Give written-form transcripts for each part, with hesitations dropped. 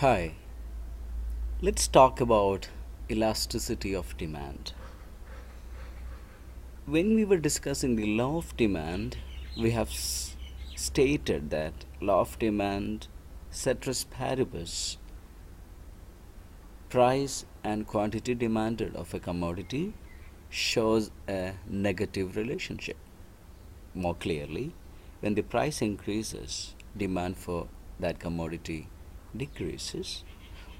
Hi, let's talk about elasticity of demand. When we were discussing the law of demand, we have stated that law of demand, ceteris paribus, price and quantity demanded of a commodity shows a negative relationship. More clearly, when the price increases, demand for that commodity decreases,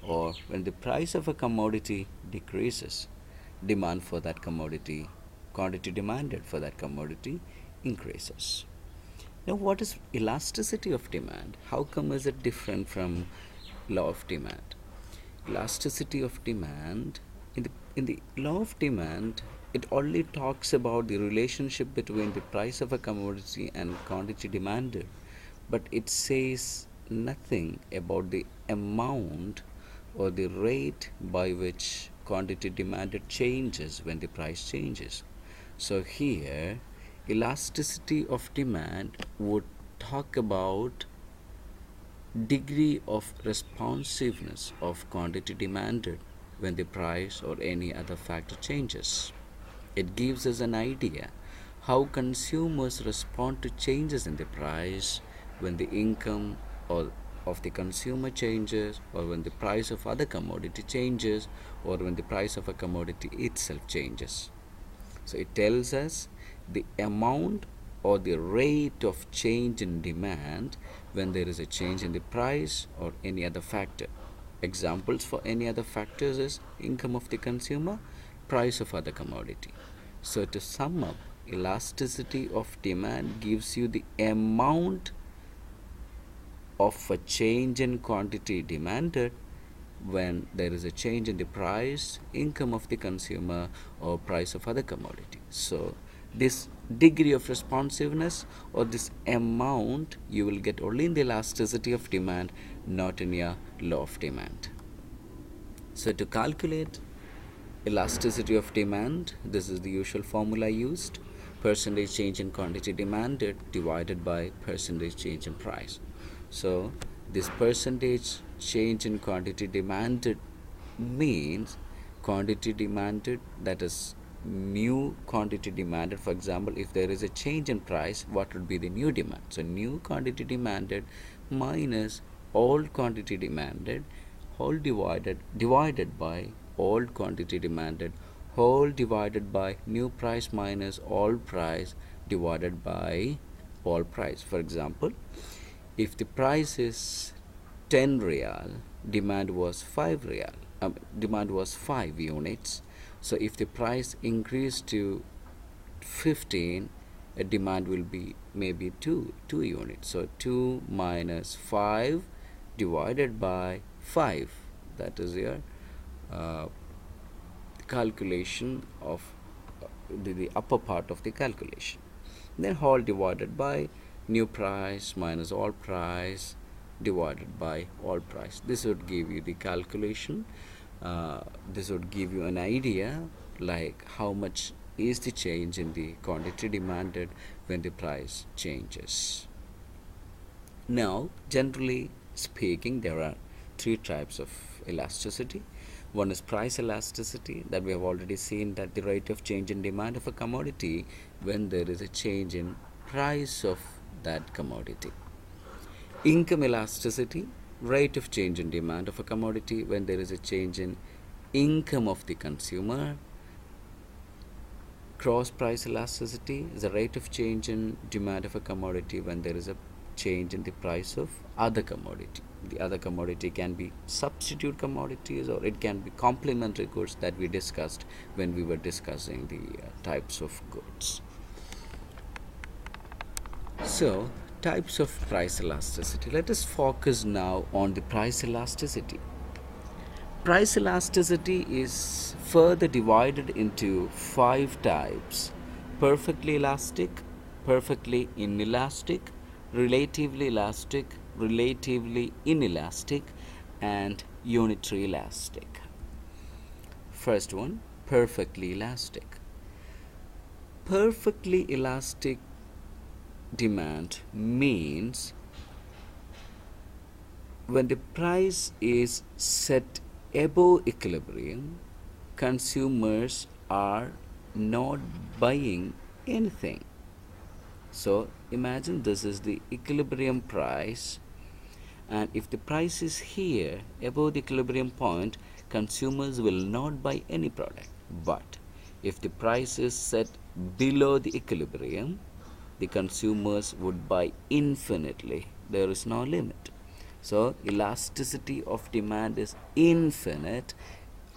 or when the price of a commodity decreases, demand for that commodity, quantity demanded for that commodity increases. Now, what is elasticity of demand? How come is it different from law of demand? Elasticity of demand, in the law of demand, it only talks about the relationship between the price of a commodity and quantity demanded, but it says nothing about the amount or the rate by which quantity demanded changes when the price changes. So here, elasticity of demand would talk about degree of responsiveness of quantity demanded when the price or any other factor changes. It gives us an idea how consumers respond to changes in the price when the income or of the consumer changes, or when the price of other commodity changes, or when the price of a commodity itself changes. So it tells us the amount or the rate of change in demand when there is a change in the price or any other factor. Examples for any other factors is income of the consumer, price of other commodity. So to sum up, elasticity of demand gives you the amount of a change in quantity demanded when there is a change in the price, income of the consumer, or price of other commodity. So this degree of responsiveness or this amount you will get only in the elasticity of demand, not in your law of demand. So to calculate elasticity of demand, this is the usual formula used: percentage change in quantity demanded divided by percentage change in price. So this percentage change in quantity demanded means quantity demanded, that is new quantity demanded. For example, if there is a change in price, what would be the new demand? So new quantity demanded minus old quantity demanded, whole divided by old quantity demanded, whole divided by new price minus old price divided by old price. For example, if the price is 10 real, demand was 5 real, demand was 5 units. So if the price increased to 15, a demand will be maybe 2 units. So 2 minus 5 divided by 5, that is your uh, calculation of the upper part of the calculation. Then whole divided by new price minus all price divided by all price. This would give you the calculation. This would give you an idea like how much is the change in the quantity demanded when the price changes. Now, generally speaking, there are three types of elasticity. One is price elasticity, that we have already seen, that the rate of change in demand of a commodity when there is a change in price of that commodity. Income elasticity, rate of change in demand of a commodity when there is a change in income of the consumer. Cross price elasticity is the rate of change in demand of a commodity when there is a change in the price of other commodity. The other commodity can be substitute commodities, or it can be complementary goods that we discussed when we were discussing the types of goods. So, types of price elasticity. Let us focus now on the price elasticity. Price elasticity is further divided into 5 types: perfectly elastic, perfectly inelastic, relatively elastic, relatively inelastic, and unitary elastic. First one, perfectly elastic. Perfectly elastic demand means when the price is set above equilibrium, consumers are not buying anything. So imagine this is the equilibrium price, and if the price is here above the equilibrium point, consumers will not buy any product. But if the price is set below the equilibrium, the consumers would buy infinitely. There is no limit. So elasticity of demand is infinite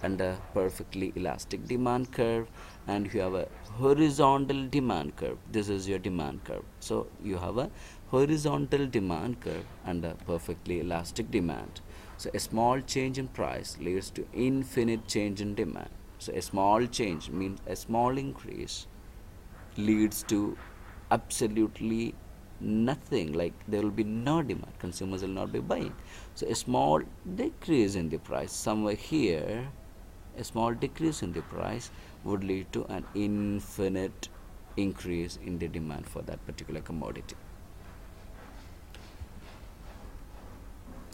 under perfectly elastic demand curve, and you have a horizontal demand curve. This is your demand curve. So you have a horizontal demand curve under perfectly elastic demand. So a small change in price leads to infinite change in demand. So a small change means a small increase leads to absolutely nothing, like there will be no demand, consumers will not be buying. So a small decrease in the price somewhere here, a small decrease in the price would lead to an infinite increase in the demand for that particular commodity.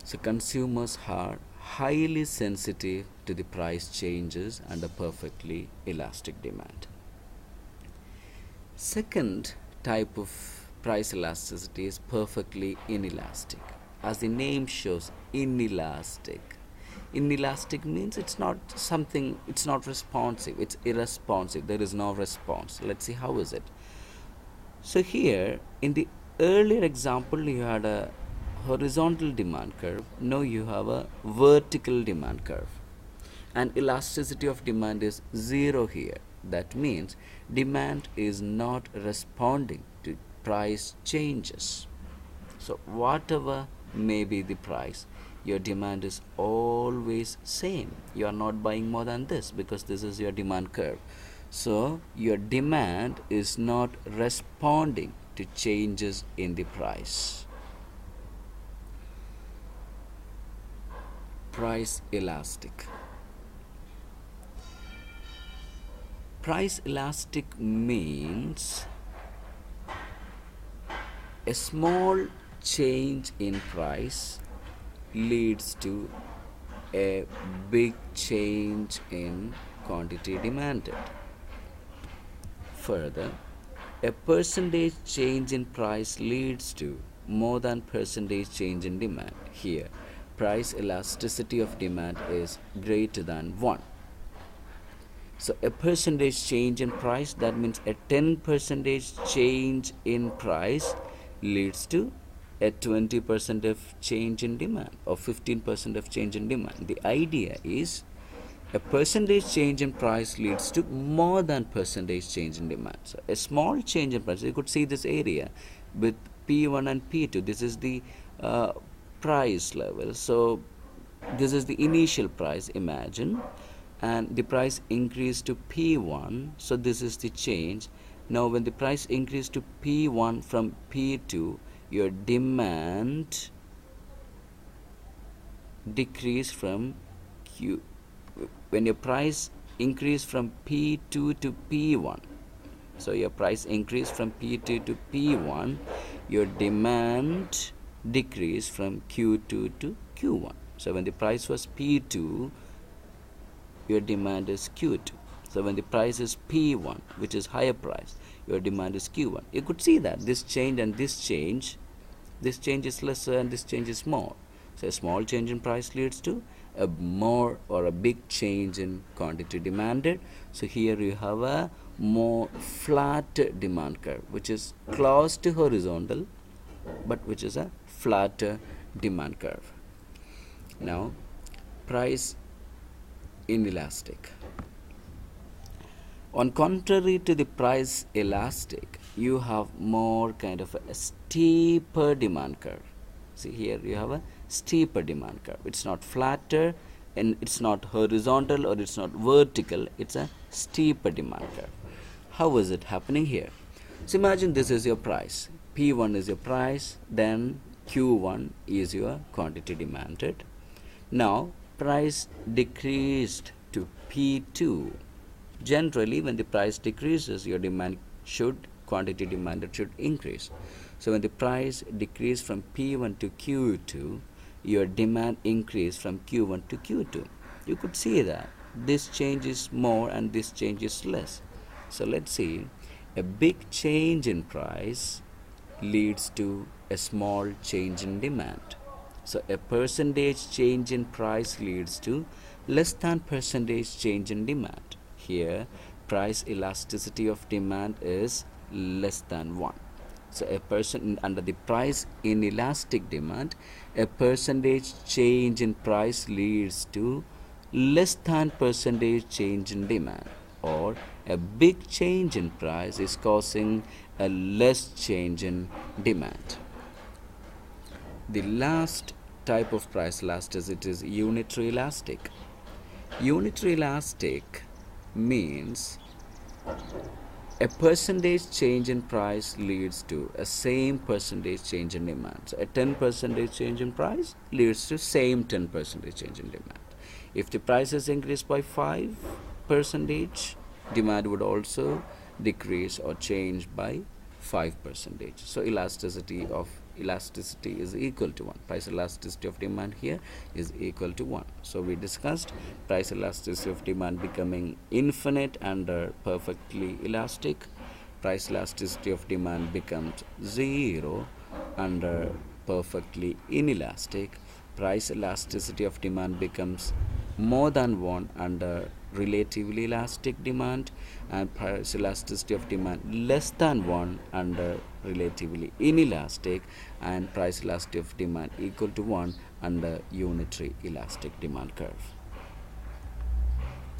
So consumers are highly sensitive to the price changes under perfectly elastic demand. Second type of price elasticity is perfectly inelastic. As the name shows, inelastic. Inelastic means it's not something, it's not responsive, it's irresponsive, there is no response. Let's see how is it. So here in the earlier example you had a horizontal demand curve, now you have a vertical demand curve, and elasticity of demand is 0 here. That means demand is not responding to price changes. So whatever may be the price, your demand is always same. You are not buying more than this because this is your demand curve. So your demand is not responding to changes in the price. Price elastic. Price elastic means a small change in price leads to a big change in quantity demanded. Further, a percentage change in price leads to more than percentage change in demand. Here, price elasticity of demand is greater than 1. So a percentage change in price, that means a 10% change in price leads to a 20% of change in demand or 15% of change in demand. The idea is a percentage change in price leads to more than percentage change in demand. So a small change in price, you could see this area with P1 and P2. This is the price level. So this is the initial price, imagine, and the price increased to P1. So this is the change. Now when the price increased to P1 from P2, your demand decreased from Q. When your price increased from P2 to P1, so your price increased from P2 to P1, your demand decreased from Q2 to Q1. So when the price was P2, your demand is Q2. So when the price is P1, which is higher price, your demand is Q1. You could see that this change and this change is lesser and this change is more. So a small change in price leads to a more or a big change in quantity demanded. So here you have a more flat demand curve, which is close to horizontal, but which is a flatter demand curve. Now, price inelastic. On contrary to the price elastic, you have more kind of a steeper demand curve. See here you have a steeper demand curve. It's not flatter and it's not horizontal or it's not vertical. It's a steeper demand curve. How is it happening here? So imagine this is your price. P1 is your price, then Q1 is your quantity demanded. Now price decreased to P2. Generally, when the price decreases, your quantity demanded should increase. So when the price decreased from P1 to Q2, your demand increase from Q1 to Q2. You could see that this change is more and this change is less. So let's see, a big change in price leads to a small change in demand. So a percentage change in price leads to less than percentage change in demand. Here, price elasticity of demand is less than 1. So a person under the price inelastic demand, a percentage change in price leads to less than percentage change in demand, or a big change in price is causing a less change in demand. The last type of price elasticity is unitary elastic. Unitary elastic means a percentage change in price leads to a same percentage change in demand. So a 10% change in price leads to same 10% change in demand. If the prices increase by 5%, demand would also decrease or change by 5%. So elasticity is equal to 1. Price elasticity of demand here is equal to 1. So we discussed price elasticity of demand becoming infinite under perfectly elastic. Price elasticity of demand becomes 0 under perfectly inelastic. Price elasticity of demand becomes more than 1 under relatively elastic demand, and price elasticity of demand less than 1 under relatively inelastic, and price elasticity of demand equal to 1 under unitary elastic demand curve.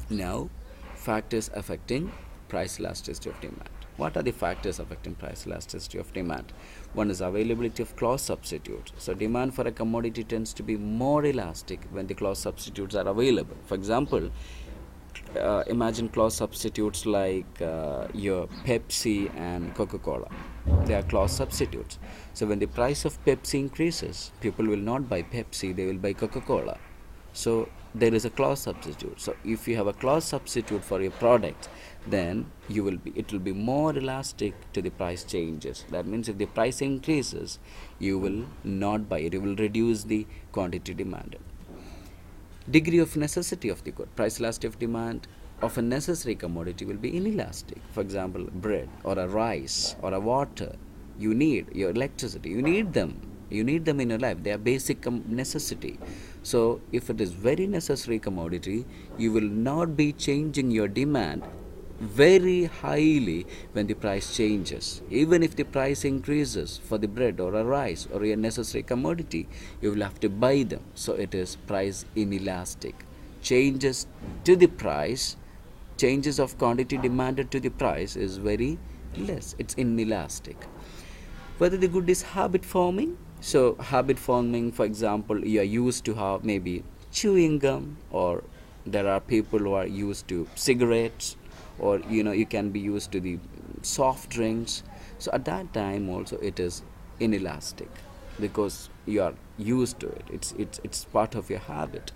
Now, factors affecting price elasticity of demand. What are the factors affecting price elasticity of demand? One is availability of clause substitutes. So demand for a commodity tends to be more elastic when the clause substitutes are available. For example, imagine clause substitutes like your Pepsi and Coca-Cola. They are clause substitutes. So when the price of Pepsi increases, people will not buy Pepsi, they will buy Coca-Cola. So there is a clause substitute. So if you have a clause substitute for your product, then it will be more elastic to the price changes. That means if the price increases, you will not buy it, you will reduce the quantity demanded. Degree of necessity of the good. Price elasticity of demand of a necessary commodity will be inelastic. For example, bread or a rice or a water. You need your electricity. You need them. You need them in your life. They are basic necessity. So if it is very necessary commodity, you will not be changing your demand very highly when the price changes. Even if the price increases for the bread or a rice or a necessary commodity, you will have to buy them. So it is price inelastic. Changes to the price, changes of quantity demanded to the price is very less. It's inelastic. Whether the good is habit forming. So habit forming, for example, you are used to have maybe chewing gum, or there are people who are used to cigarettes, or you can be used to the soft drinks. So at that time also it is inelastic because you are used to it. It's part of your habit.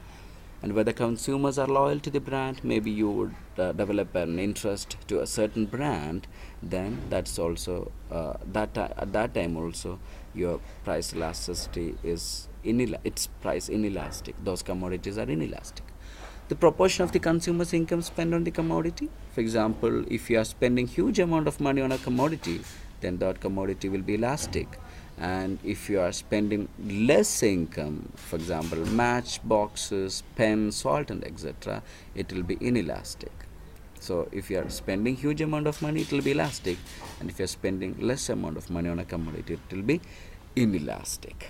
And whether consumers are loyal to the brand, maybe you would develop an interest to a certain brand, then that's also at that time also your price elasticity is it's price inelastic. Those commodities are inelastic. The proportion of the consumer's income spent on the commodity. For example, if you are spending huge amount of money on a commodity, then that commodity will be elastic. And if you are spending less income, for example, matchboxes, pens, salt, and etc., it will be inelastic. So if you are spending huge amount of money, it will be elastic, and if you are spending less amount of money on a commodity, it will be inelastic.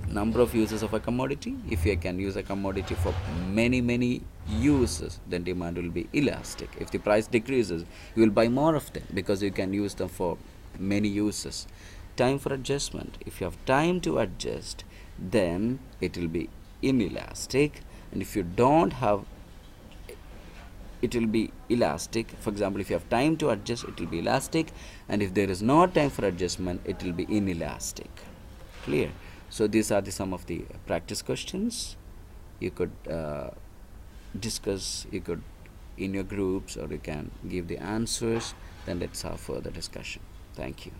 Number of uses of a commodity. If you can use a commodity for many uses, then demand will be elastic. If the price decreases, you will buy more of them because you can use them for many uses. Time for adjustment. If you have time to adjust, then it will be inelastic, and if you don't have, it will be elastic. For example, if you have time to adjust, it will be elastic, and if there is no time for adjustment, it will be inelastic. Clear? So these are some of the practice questions. You could discuss, you could in your groups, or you can give the answers. Then let's have further discussion. Thank you.